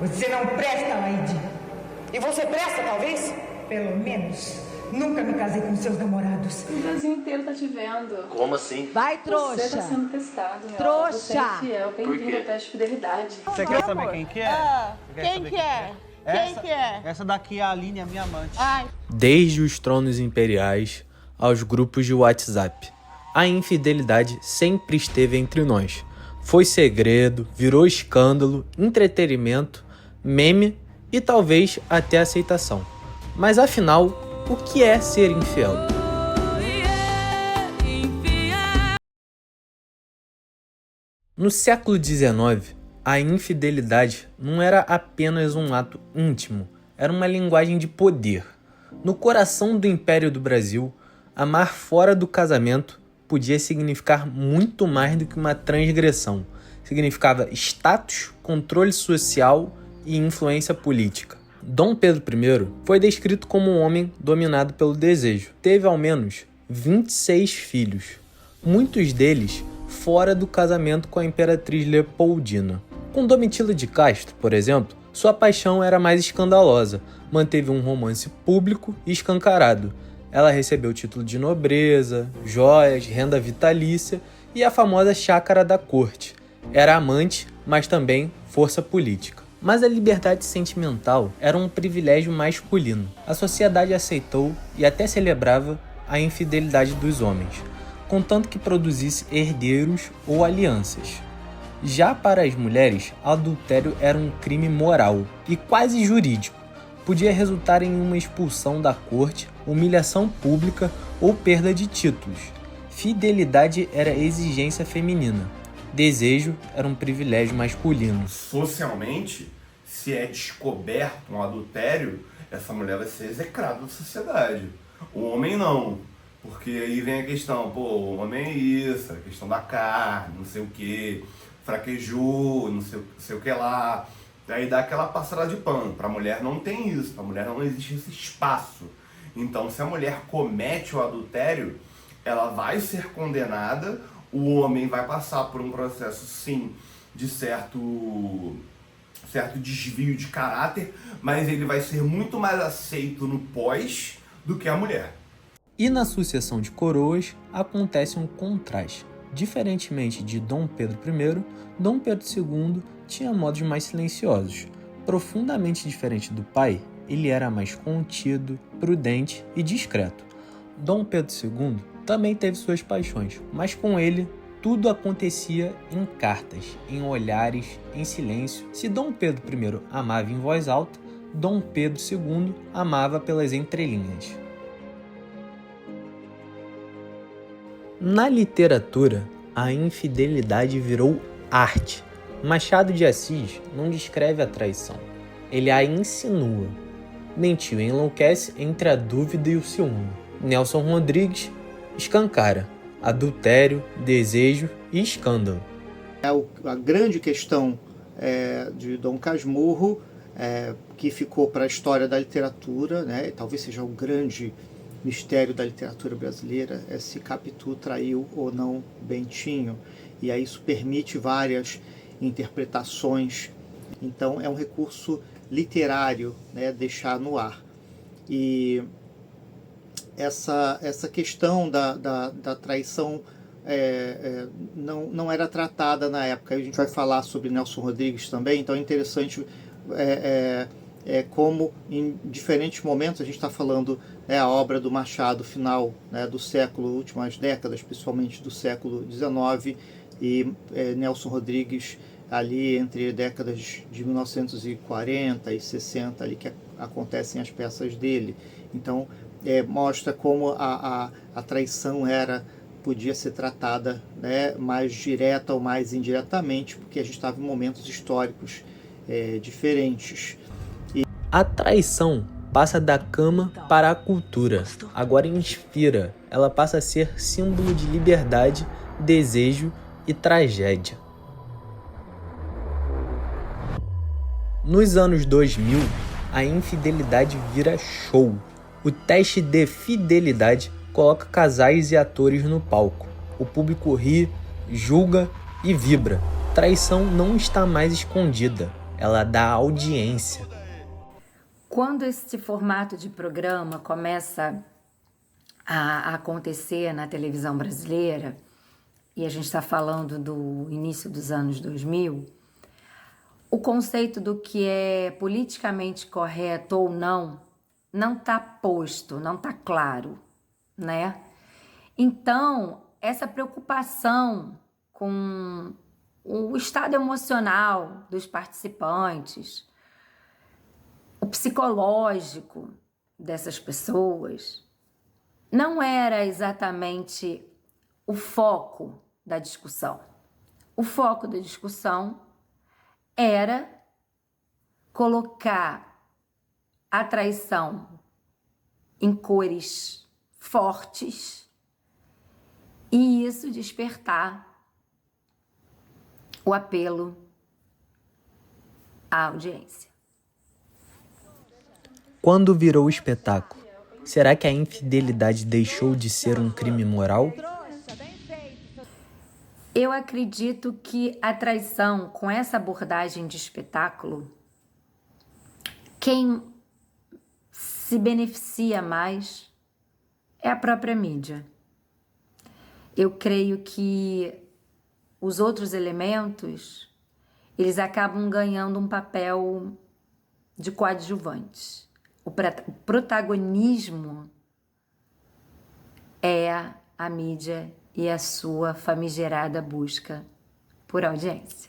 Você não presta, Laide. E você presta, talvez? Pelo menos, nunca me casei com seus namorados. O Brasil inteiro tá te vendo. Como assim? Vai, trouxa. Você tá sendo testado, meu. Trouxa. Você é infiel. Bem-vindo ao teste de fidelidade. Você quer saber quem que é? Quem que é? Quem que é? Essa daqui é a Aline, a minha amante. Ai. Desde os tronos imperiais aos grupos de WhatsApp, a infidelidade sempre esteve entre nós. Foi segredo, virou escândalo, entretenimento, meme e talvez até aceitação. Mas afinal, o que é ser infiel? No século XIX, a infidelidade não era apenas um ato íntimo, era uma linguagem de poder. No coração do Império do Brasil, amar fora do casamento podia significar muito mais do que uma transgressão. Significava status, controle social e influência política. Dom Pedro I foi descrito como um homem dominado pelo desejo. Teve ao menos 26 filhos, muitos deles fora do casamento com a imperatriz Leopoldina. Com Domitila de Castro, por exemplo, sua paixão era mais escandalosa, manteve um romance público e escancarado. Ela recebeu o título de nobreza, joias, renda vitalícia e a famosa chácara da corte. Era amante, mas também força política. Mas a liberdade sentimental era um privilégio masculino. A sociedade aceitou e até celebrava a infidelidade dos homens, contanto que produzisse herdeiros ou alianças. Já para as mulheres, adultério era um crime moral e quase jurídico. Podia resultar em uma expulsão da corte, humilhação pública ou perda de títulos. Fidelidade era exigência feminina. Desejo era um privilégio masculino. Socialmente, se é descoberto um adultério, essa mulher vai ser execrada da sociedade. O homem não. Porque aí vem a questão, o homem é isso, a questão da carne, não sei o que, fraquejou, não sei o que lá. Aí dá aquela passada de pano. Para a mulher não tem isso, para a mulher não existe esse espaço. Então, se a mulher comete o adultério, ela vai ser condenada, o homem vai passar por um processo, sim, de certo desvio de caráter, mas ele vai ser muito mais aceito no pós do que a mulher. E na sucessão de coroas acontece um contraste. Diferentemente de Dom Pedro I, Dom Pedro II tinha modos mais silenciosos. Profundamente diferente do pai, ele era mais contido, prudente e discreto. Dom Pedro II também teve suas paixões, mas com ele tudo acontecia em cartas, em olhares, em silêncio. Se Dom Pedro I amava em voz alta, Dom Pedro II amava pelas entrelinhas. Na literatura, a infidelidade virou arte. Machado de Assis não descreve a traição, ele a insinua. Mentiu e enlouquece entre a dúvida e o ciúme. Nelson Rodrigues escancara adultério, desejo e escândalo. A grande questão de Dom Casmurro, que ficou para a história da literatura, né, talvez seja o grande mistério da literatura brasileira, é se Capitu traiu ou não Bentinho. E aí isso permite várias interpretações. Então é um recurso literário, né, deixar no ar. E essa questão da traição não era tratada na época. A gente vai falar sobre Nelson Rodrigues também, então é interessante como em diferentes momentos a gente está falando a obra do Machado final, né, do século, últimas décadas, principalmente do século XIX, e Nelson Rodrigues ali entre décadas de 1940 e 60 ali que acontecem as peças dele. Então mostra como a traição podia ser tratada, né, mais direta ou mais indiretamente, porque a gente estava em momentos históricos diferentes. A traição passa da cama para a cultura. Agora inspira. Ela passa a ser símbolo de liberdade, desejo e tragédia. Nos anos 2000, a infidelidade vira show. O teste de fidelidade coloca casais e atores no palco. O público ri, julga e vibra. Traição não está mais escondida. ela dá audiência. Quando esse formato de programa começa a acontecer na televisão brasileira, e a gente está falando do início dos anos 2000, o conceito do que é politicamente correto ou não está posto, não está claro, né? Então, essa preocupação com o estado emocional dos participantes, o psicológico dessas pessoas, não era exatamente o foco da discussão. O foco da discussão era colocar a traição em cores fortes e isso despertar o apelo à audiência. Quando virou o espetáculo, será que a infidelidade deixou de ser um crime moral? Eu acredito que a traição, com essa abordagem de espetáculo, quem se beneficia mais é a própria mídia. Eu creio que os outros elementos, eles acabam ganhando um papel de coadjuvantes. O protagonismo é a mídia e a sua famigerada busca por audiência.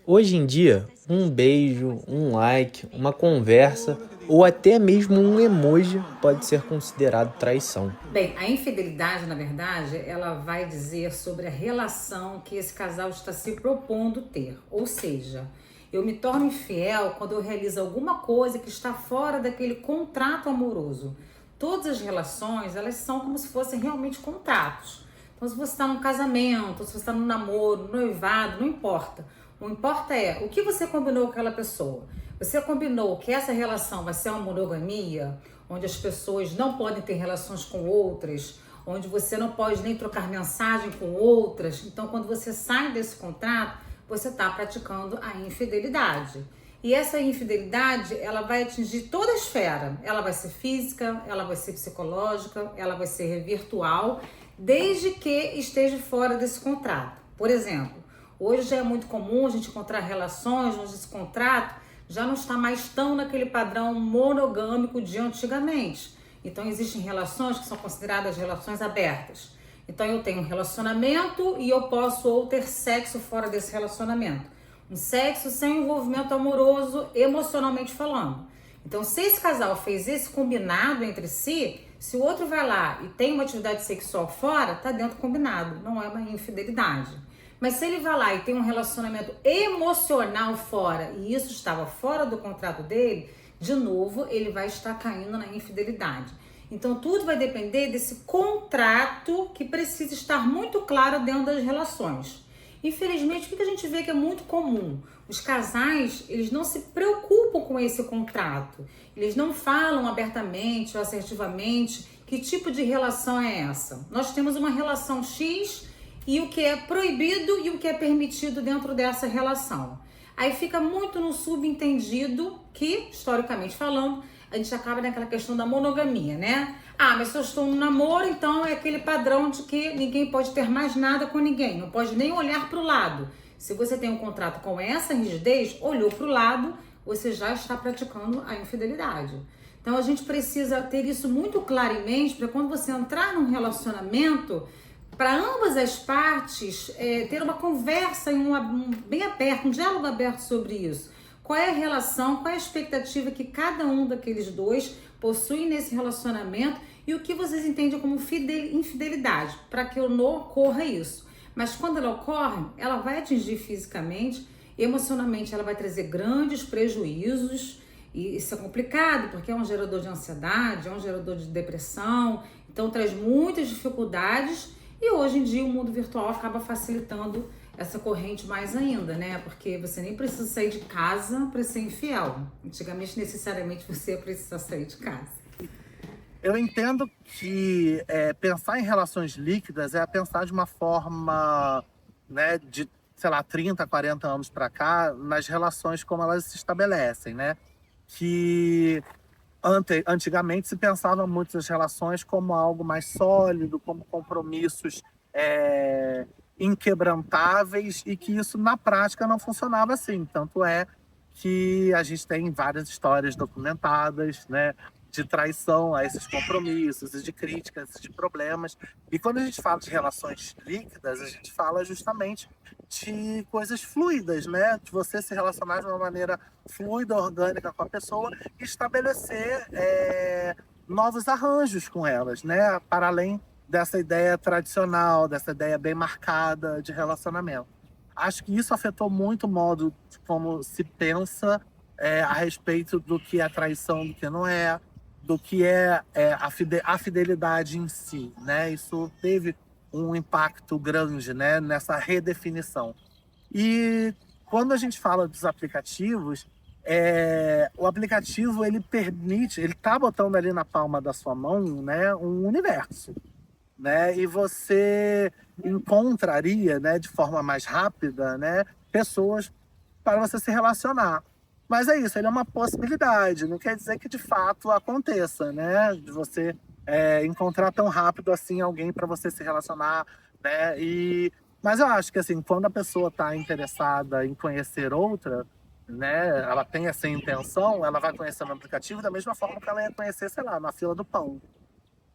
Hoje em dia, um beijo, um like, uma conversa ou até mesmo um emoji pode ser considerado traição. Bem, a infidelidade, na verdade, ela vai dizer sobre a relação que esse casal está se propondo ter. Ou seja, eu me torno infiel quando eu realizo alguma coisa que está fora daquele contrato amoroso. Todas as relações, elas são como se fossem realmente contratos. Então, se você está num casamento, se você está num namoro, no noivado, não importa. O que importa é o que você combinou com aquela pessoa. Você combinou que essa relação vai ser uma monogamia, onde as pessoas não podem ter relações com outras, onde você não pode nem trocar mensagem com outras. Então, quando você sai desse contrato, você está praticando a infidelidade. E essa infidelidade, ela vai atingir toda a esfera. Ela vai ser física, ela vai ser psicológica, ela vai ser virtual, desde que esteja fora desse contrato. Por exemplo, hoje já é muito comum a gente encontrar relações onde esse contrato já não está mais tão naquele padrão monogâmico de antigamente. Então, existem relações que são consideradas relações abertas. Então, eu tenho um relacionamento e eu posso ou ter sexo fora desse relacionamento. Um sexo sem envolvimento amoroso, emocionalmente falando. Então, se esse casal fez esse combinado entre si, se o outro vai lá e tem uma atividade sexual fora, tá dentro do combinado, não é uma infidelidade. Mas se ele vai lá e tem um relacionamento emocional fora e isso estava fora do contrato dele, de novo, ele vai estar caindo na infidelidade. Então, tudo vai depender desse contrato que precisa estar muito claro dentro das relações. Infelizmente, o que a gente vê que é muito comum? Os casais, eles não se preocupam com esse contrato. Eles não falam abertamente ou assertivamente que tipo de relação é essa. Nós temos uma relação X e o que é proibido e o que é permitido dentro dessa relação. Aí fica muito no subentendido que, historicamente falando, a gente acaba naquela questão da monogamia, né? Ah, mas se eu estou no namoro, então é aquele padrão de que ninguém pode ter mais nada com ninguém, não pode nem olhar para o lado. Se você tem um contrato com essa rigidez, olhou para o lado, você já está praticando a infidelidade. Então a gente precisa ter isso muito claro em mente para quando você entrar num relacionamento, para ambas as partes ter uma conversa bem aberta, um diálogo aberto sobre isso. Qual é a relação, qual é a expectativa que cada um daqueles dois possui nesse relacionamento e o que vocês entendem como infidelidade, para que não ocorra isso. Mas quando ela ocorre, ela vai atingir fisicamente, emocionalmente ela vai trazer grandes prejuízos e isso é complicado porque é um gerador de ansiedade, é um gerador de depressão, então traz muitas dificuldades e hoje em dia o mundo virtual acaba facilitando essa corrente mais ainda, né? Porque você nem precisa sair de casa para ser infiel. Antigamente, necessariamente, você precisa sair de casa. Eu entendo que pensar em relações líquidas é pensar de uma forma, né, de sei lá, 30, 40 anos para cá, nas relações como elas se estabelecem, né? Que antigamente se pensava muito nas relações como algo mais sólido, como compromissos inquebrantáveis, e que isso na prática não funcionava assim. Tanto é que a gente tem várias histórias documentadas, né, de traição a esses compromissos, e de críticas, de problemas. E quando a gente fala de relações líquidas, a gente fala justamente de coisas fluidas, né? De você se relacionar de uma maneira fluida, orgânica com a pessoa e estabelecer novos arranjos com elas, né? Para além dessa ideia tradicional, dessa ideia bem marcada de relacionamento. Acho que isso afetou muito o modo como se pensa a respeito do que é traição, do que não é, do que é a fidelidade em si, né? Isso teve um impacto grande, né, nessa redefinição. E quando a gente fala dos aplicativos, o aplicativo ele está botando ali na palma da sua mão, né, um universo, né? E você encontraria, né, de forma mais rápida, né, pessoas para você se relacionar. Mas é isso, ele é uma possibilidade, não quer dizer que de fato aconteça, né? De você encontrar tão rápido assim alguém para você se relacionar, né? Mas eu acho que assim, quando a pessoa está interessada em conhecer outra, né? Ela tem essa intenção, ela vai conhecer no aplicativo da mesma forma que ela ia conhecer, sei lá, na fila do pão.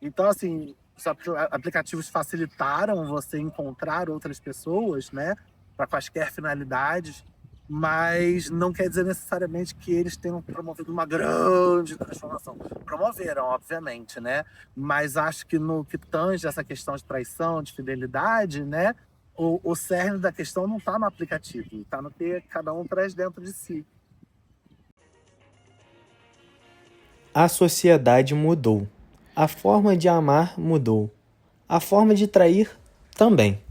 Então, assim, os aplicativos facilitaram você encontrar outras pessoas, né? Para quaisquer finalidades, mas não quer dizer necessariamente que eles tenham promovido uma grande transformação. Promoveram, obviamente, né? Mas acho que no que tange essa questão de traição, de fidelidade, né? O cerne da questão não está no aplicativo, está no que cada um traz dentro de si. A sociedade mudou. A forma de amar mudou. A forma de trair também.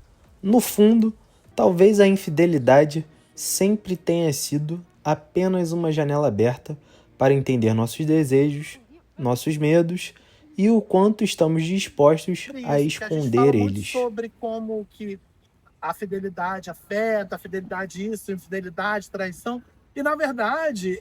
No fundo, talvez a infidelidade sempre tenha sido apenas uma janela aberta para entender nossos desejos, nossos medos e o quanto estamos dispostos a esconder eles. Muito sobre como que a fidelidade afeta, a fidelidade isso, a infidelidade, traição. E, na verdade,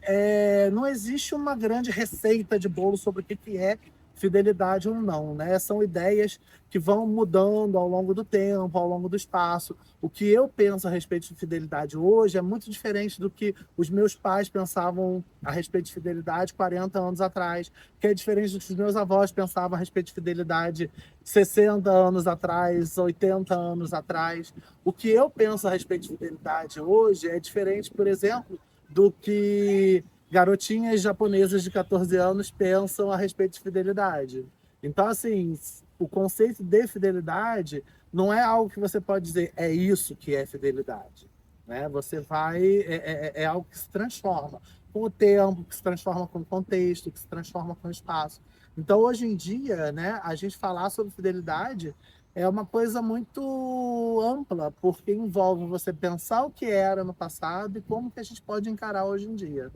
não existe uma grande receita de bolo sobre o que é fidelidade ou não, né? São ideias que vão mudando ao longo do tempo, ao longo do espaço. O que eu penso a respeito de fidelidade hoje é muito diferente do que os meus pais pensavam a respeito de fidelidade 40 anos atrás, que é diferente do que os meus avós pensavam a respeito de fidelidade 60 anos atrás, 80 anos atrás. O que eu penso a respeito de fidelidade hoje é diferente, por exemplo, do que garotinhas japonesas de 14 anos pensam a respeito de fidelidade. Então, assim, o conceito de fidelidade não é algo que você pode dizer, é isso que é fidelidade, né? Você vai... É algo que se transforma com o tempo, que se transforma com o contexto, que se transforma com o espaço. Então, hoje em dia, né, a gente falar sobre fidelidade é uma coisa muito ampla, porque envolve você pensar o que era no passado e como que a gente pode encarar hoje em dia.